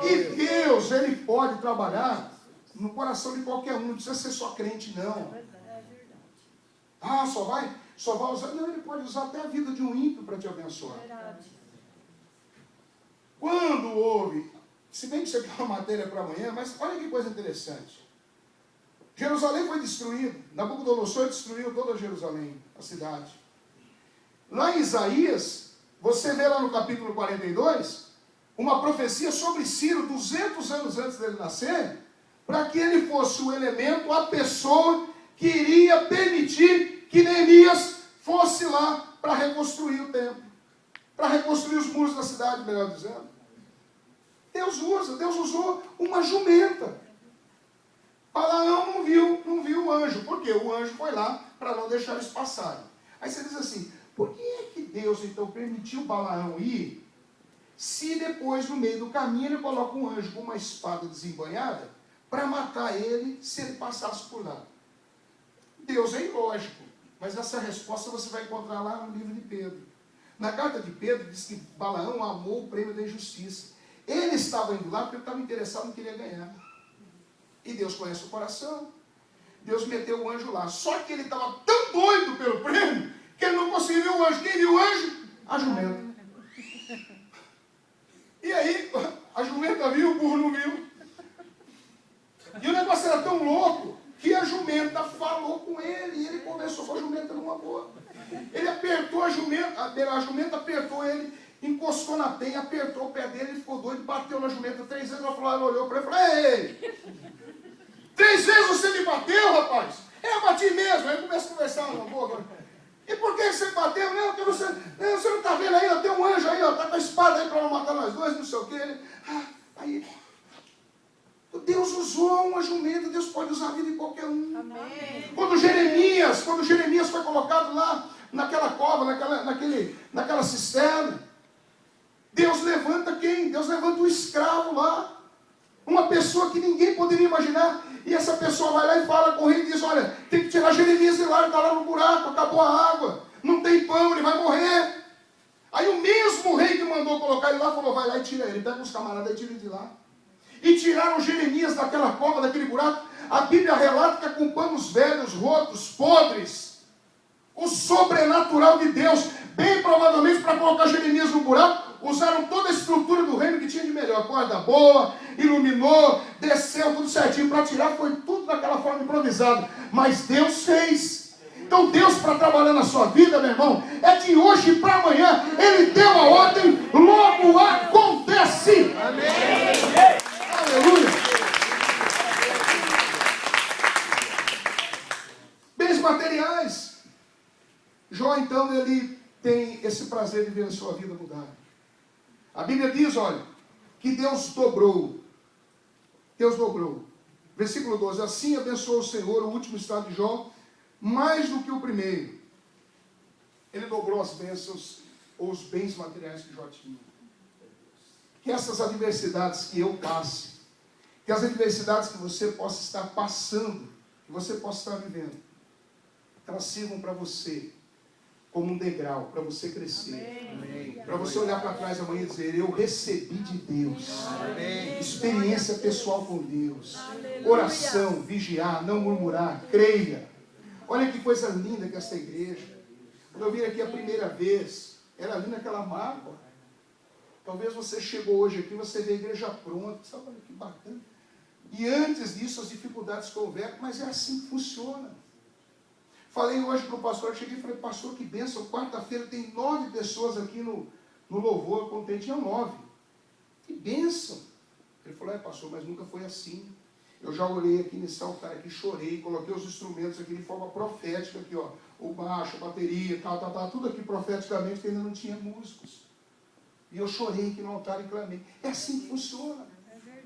E Deus, Ele pode trabalhar no coração de qualquer um. Não precisa ser só crente, não. Ah, só vai usar. Não, Ele pode usar até a vida de um ímpio para te abençoar. Quando houve, se bem que isso aqui é uma matéria para amanhã, mas olha que coisa interessante. Jerusalém foi destruída. Nabucodonosor destruiu toda Jerusalém, a cidade. Lá em Isaías, você vê lá no capítulo 42, uma profecia sobre Ciro, 200 anos antes dele nascer, para que ele fosse o elemento, a pessoa que iria permitir que Neemias fosse lá para reconstruir o templo, para reconstruir os muros da cidade, melhor dizendo. Deus usou uma jumenta. Balaão não viu o anjo. Por quê? O anjo foi lá para não deixar eles passarem. Aí você diz assim, por que é que Deus então permitiu Balaão ir, se depois no meio do caminho ele coloca um anjo com uma espada desembanhada para matar ele se ele passasse por lá? Deus é ilógico, mas essa resposta você vai encontrar lá no livro de Pedro. Na carta de Pedro diz que Balaão amou o prêmio da injustiça. Ele estava indo lá porque ele estava interessado, não queria ganhar. E Deus conhece o coração. Deus meteu o anjo lá. Só que ele estava tão doido pelo prêmio que ele não conseguiu ver o anjo. Quem viu o anjo? A jumenta. E aí, a jumenta viu, o burro não viu. E o negócio era tão louco que a jumenta falou com ele. E ele conversou com a jumenta numa boa. Ele apertou a jumenta apertou ele, encostou na penha, apertou o pé dele, ele ficou doido, bateu na jumenta 3 vezes. Ela olhou para ele e falou, ei! 3 vezes você me bateu, rapaz? Eu bati mesmo. Aí começa a conversar uma boca. E por que você bateu? Não, porque você não está vendo aí, ó, tem um anjo aí, ó, tá com a espada aí para não matar nós dois, não sei o quê. Aí, Deus usou uma jumenta, Deus pode usar a vida de qualquer um. Amém. Quando Jeremias foi colocado lá naquela cova, naquela cisterna, Deus levanta quem? Deus levanta um escravo lá. Uma pessoa que ninguém poderia imaginar. E essa pessoa vai lá e fala com o rei e diz, olha, tem que tirar Jeremias de lá, ele está lá no buraco, acabou a água, não tem pão, ele vai morrer. Aí o mesmo rei que mandou colocar ele lá, falou, vai lá e tira ele. Pega os camaradas e tira ele de lá. E tiraram Jeremias daquela cova, daquele buraco. A Bíblia relata que é com panos velhos, rotos, podres. O sobrenatural de Deus, bem provavelmente para colocar Jeremias no buraco, usaram toda a estrutura do reino que tinha de melhor. Corda boa, iluminou, desceu tudo certinho. Para tirar foi tudo daquela forma improvisada. Mas Deus fez. Então Deus, para trabalhar na sua vida, meu irmão, é de hoje para amanhã. Ele deu a ordem, logo acontece. Amém. Aleluia. Bens materiais. Jó, então, ele tem esse prazer de ver a sua vida mudar. A Bíblia diz, olha, que Deus dobrou Versículo 12. Assim abençoou o Senhor o último estado de Jó, mais do que o primeiro. Ele dobrou as bênçãos ou os bens materiais que Jó tinha. Que essas adversidades que eu passe, que as adversidades que você possa estar passando, que você possa estar vivendo, elas sirvam para você como um degrau, para você crescer. Para você olhar para trás amanhã e dizer, eu recebi de Deus. Amém. Experiência pessoal com Deus. Aleluia. Oração, vigiar, não murmurar, creia. Olha que coisa linda que esta igreja. Quando eu vim aqui a primeira vez, era ali naquela mágoa. Talvez você chegou hoje aqui, você vê a igreja pronta. Sabe, olha que bacana. E antes disso, as dificuldades convertem, mas é assim que funciona. Falei hoje para o pastor, cheguei e falei, pastor, que bênção, quarta-feira tem 9 pessoas aqui no louvor, contei, tinha 9. Que bênção. Ele falou, pastor, mas nunca foi assim. Eu já orei aqui nesse altar, aqui chorei, coloquei os instrumentos aqui de forma profética, aqui, ó, o baixo, a bateria, tal, tudo aqui profeticamente, que ainda não tinha músicos. E eu chorei aqui no altar e clamei. É assim que funciona.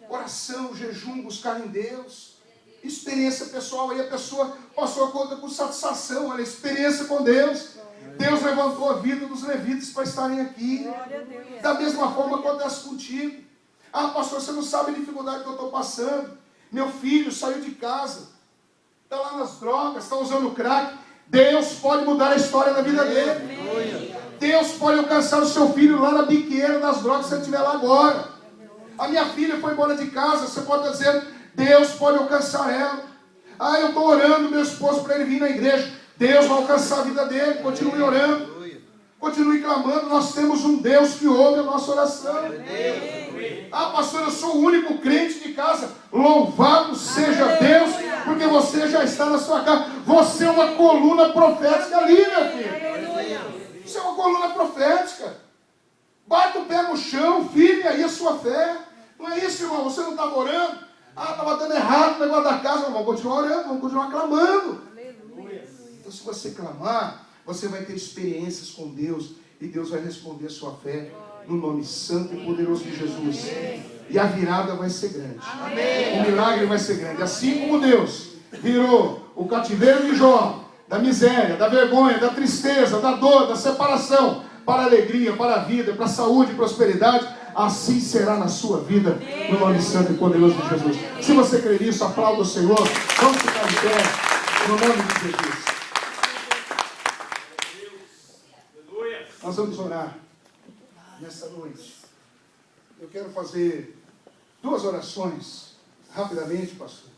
Oração, jejum, buscar em Deus. Experiência pessoal, aí a pessoa passou a conta com satisfação, olha, experiência com Deus. Deus levantou a vida dos levitas para estarem aqui. Da mesma forma acontece contigo. Ah, pastor, você não sabe a dificuldade que eu estou passando. Meu filho saiu de casa, está lá nas drogas, está usando crack. Deus pode mudar a história da vida dele. Deus pode alcançar o seu filho lá na biqueira das drogas, se ele estiver lá agora. A minha filha foi embora de casa, você pode estar dizendo, Deus pode alcançar ela. Ah, eu estou orando meu esposo para ele vir na igreja. Deus vai alcançar a vida dele. Continue orando. Continue clamando. Nós temos um Deus que ouve a nossa oração. Ah, pastor, eu sou o único crente de casa. Louvado seja Deus, porque você já está na sua casa. Você é uma coluna profética ali, meu filho. Você é uma coluna profética. Bate o pé no chão, firme aí a sua fé. Não é isso, irmão? Você não estava orando? Ah, estava dando errado o negócio da casa. Vamos continuar orando, vamos continuar clamando. Aleluia. Então, se você clamar, você vai ter experiências com Deus. E Deus vai responder a sua fé no nome santo e poderoso de Jesus. E a virada vai ser grande. O milagre vai ser grande. Assim como Deus virou o cativeiro de Jó, da miséria, da vergonha, da tristeza, da dor, da separação, para a alegria, para a vida, para a saúde e prosperidade, assim será na sua vida, no nome santo e poderoso de Jesus. Se você crer nisso, aplauda o Senhor. Vamos ficar de pé, no nome de Jesus. Nós vamos orar nessa noite. Eu quero fazer 2 orações, rapidamente, pastor.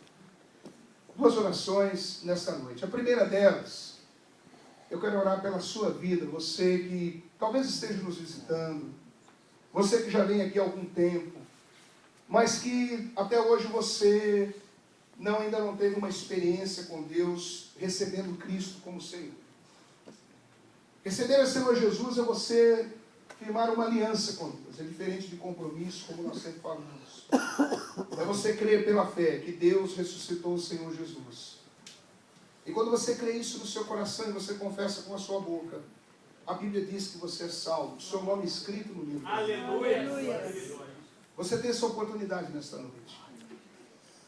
2 orações nessa noite. A primeira delas, eu quero orar pela sua vida, você que talvez esteja nos visitando, você que já vem aqui há algum tempo, mas que até hoje você ainda não teve uma experiência com Deus, recebendo Cristo como Senhor. Receber o Senhor Jesus é você firmar uma aliança com Deus, é diferente de compromisso, como nós sempre falamos. É você crer pela fé que Deus ressuscitou o Senhor Jesus. E quando você crê isso no seu coração e você confessa com a sua boca, a Bíblia diz que você é salvo, seu nome escrito no livro. Aleluia! Você tem essa oportunidade nesta noite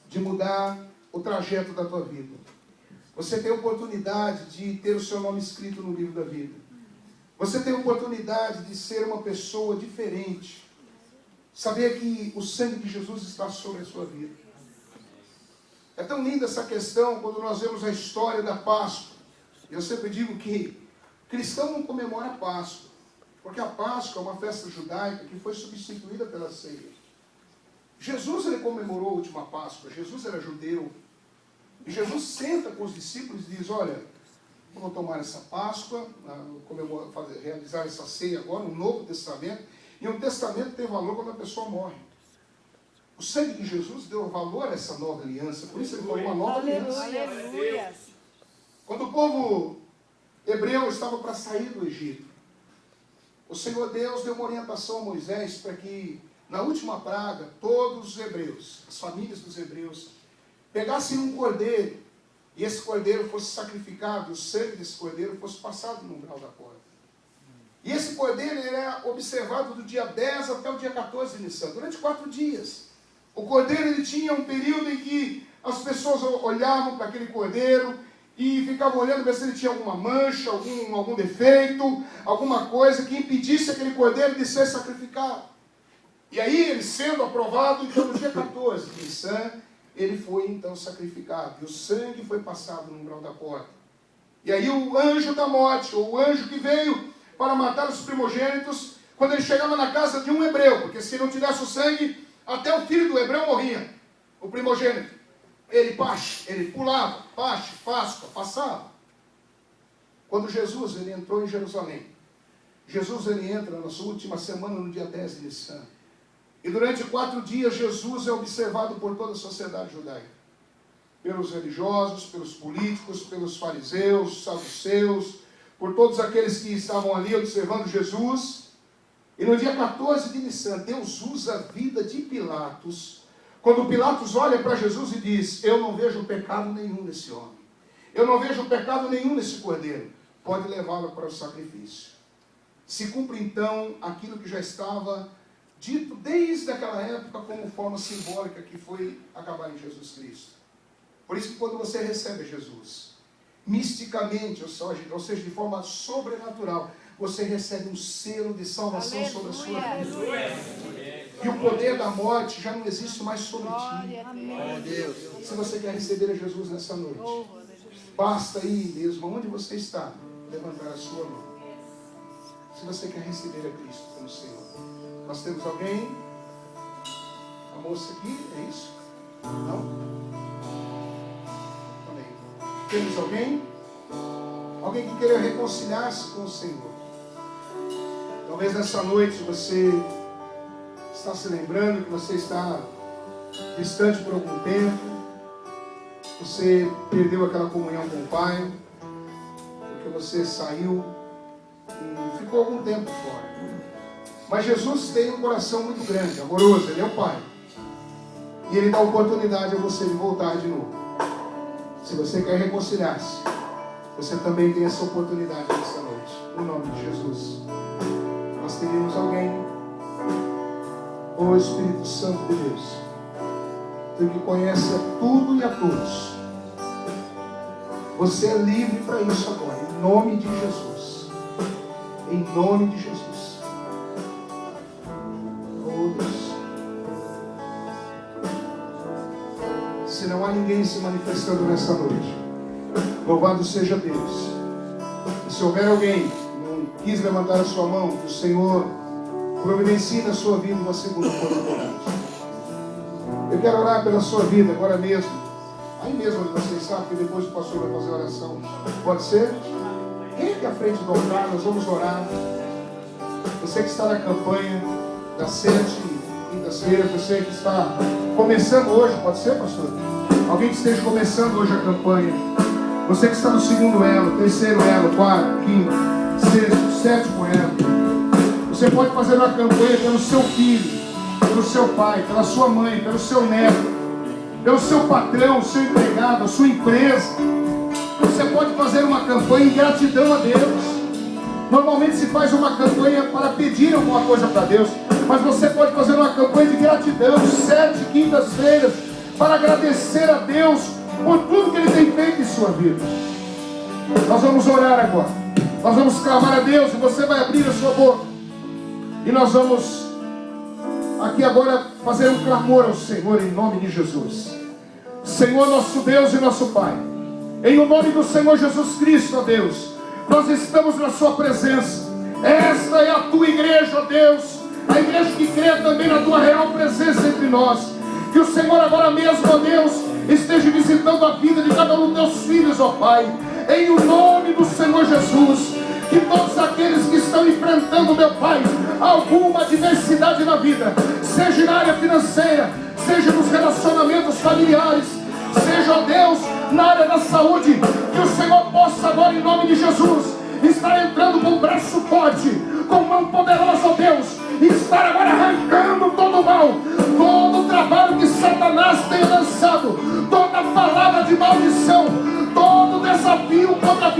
de mudar o trajeto da tua vida. Você tem a oportunidade de ter o seu nome escrito no livro da vida. Você tem a oportunidade de ser uma pessoa diferente. Saber que o sangue de Jesus está sobre a sua vida. É tão linda essa questão quando nós vemos a história da Páscoa. Eu sempre digo que cristão não comemora a Páscoa, porque a Páscoa é uma festa judaica que foi substituída pela ceia. Jesus, ele comemorou a última Páscoa. Jesus era judeu. E Jesus senta com os discípulos e diz, olha, eu vou tomar essa Páscoa, realizar essa ceia agora, um novo testamento. E um testamento tem valor quando a pessoa morre. O sangue de Jesus deu valor a essa nova aliança. Por isso ele falou uma nova aliança. Aleluia. Quando o povo hebreu estava para sair do Egito, o Senhor Deus deu uma orientação a Moisés para que, na última praga, todos os hebreus, as famílias dos hebreus, pegassem um cordeiro, e esse cordeiro fosse sacrificado, o sangue desse cordeiro fosse passado no umbral da porta. E esse cordeiro ele era observado do dia 10 até o dia 14 de Nissan, durante 4 dias. O cordeiro ele tinha um período em que as pessoas olhavam para aquele cordeiro e ficavam olhando para ver se ele tinha alguma mancha, algum defeito, alguma coisa que impedisse aquele cordeiro de ser sacrificado. E aí, ele sendo aprovado, então no dia 14 de Nissan, ele foi então sacrificado. E o sangue foi passado no umbral da porta. E aí o anjo da morte, ou o anjo que veio para matar os primogênitos, quando ele chegava na casa de um hebreu, porque se não tivesse o sangue, até o filho do hebreu morria, o primogênito. Ele pulava, Páscoa, passava. Quando Jesus ele entrou em Jerusalém, Jesus ele entra na sua última semana, no dia 10 de Nissan. E durante 4 dias, Jesus é observado por toda a sociedade judaica. Pelos religiosos, pelos políticos, pelos fariseus, saduceus, por todos aqueles que estavam ali observando Jesus. E no dia 14 de Nissan, Deus usa a vida de Pilatos, quando Pilatos olha para Jesus e diz: eu não vejo pecado nenhum nesse homem. Eu não vejo pecado nenhum nesse cordeiro. Pode levá-lo para o sacrifício. Se cumpre então aquilo que já estava dito desde aquela época como forma simbólica que foi acabar em Jesus Cristo. Por isso que quando você recebe Jesus, misticamente, ou seja, de forma sobrenatural, você recebe um selo de salvação Aleluia. Sobre a sua vida. Aleluia. E o poder da morte já não existe mais sobre ti. Se você quer receber a Jesus nessa noite, basta aí mesmo, onde você está, levantar a sua mão. Se você quer receber a Cristo como Senhor. Nós temos alguém? A moça aqui, é isso? Não? Amém. Temos alguém? Alguém que queira reconciliar-se com o Senhor. Talvez nessa noite você está se lembrando que você está distante por algum tempo. Você perdeu aquela comunhão com o Pai, porque você saiu e ficou algum tempo fora. Mas Jesus tem um coração muito grande, amoroso, Ele é o Pai. E Ele dá oportunidade a você de voltar de novo. Se você quer reconciliar-se, você também tem essa oportunidade nessa noite. No nome de Jesus. Nós teríamos alguém, o Espírito Santo de Deus, Tu que conhece a tudo e a todos. Você é livre para isso agora, em nome de Jesus. Em nome de Jesus. Se não há ninguém se manifestando nessa noite, louvado seja Deus. E se houver alguém que não quis levantar a sua mão, que o Senhor providencie na sua vida uma segunda oportunidade. Eu quero orar pela sua vida agora mesmo, aí mesmo onde você está, porque depois o pastor vai fazer a oração. Pode ser? Vem aqui à frente do altar, nós vamos orar. Você que está na campanha das 7 quintas-feiras, você que está começando hoje, pode ser, pastor? Alguém que esteja começando hoje a campanha. Você que está no 2º elo, 3º elo, 4º, 5º, 6º, 7º elo. Você pode fazer uma campanha pelo seu filho, pelo seu pai, pela sua mãe, pelo seu neto, pelo seu patrão, seu empregado, a sua empresa. Você pode fazer uma campanha em gratidão a Deus. Normalmente se faz uma campanha para pedir alguma coisa para Deus, mas você pode fazer uma campanha de gratidão, 7 quintas-feiras, para agradecer a Deus por tudo que Ele tem feito em sua vida. Nós vamos orar agora. Nós vamos clamar a Deus e você vai abrir a sua boca. E nós vamos aqui agora fazer um clamor ao Senhor em nome de Jesus. Senhor nosso Deus e nosso Pai, em o nome do Senhor Jesus Cristo, ó Deus, nós estamos na sua presença. Esta é a tua igreja, ó Deus, a igreja que crê também na tua real presença entre nós. Que o Senhor agora mesmo, ó Deus, esteja visitando a vida de cada um dos teus filhos, ó Pai, em o nome do Senhor Jesus. Que todos aqueles que estão enfrentando, meu Pai, alguma adversidade na vida, seja na área financeira, seja nos relacionamentos familiares, seja, ó Deus, na área da saúde, que o Senhor possa agora, em nome de Jesus, estar entrando com um braço forte, com mão poderosa, ó Deus, e estar agora arrancando todo o mal, todo o trabalho que Satanás tem lançado, toda palavra de maldição, todo desafio contra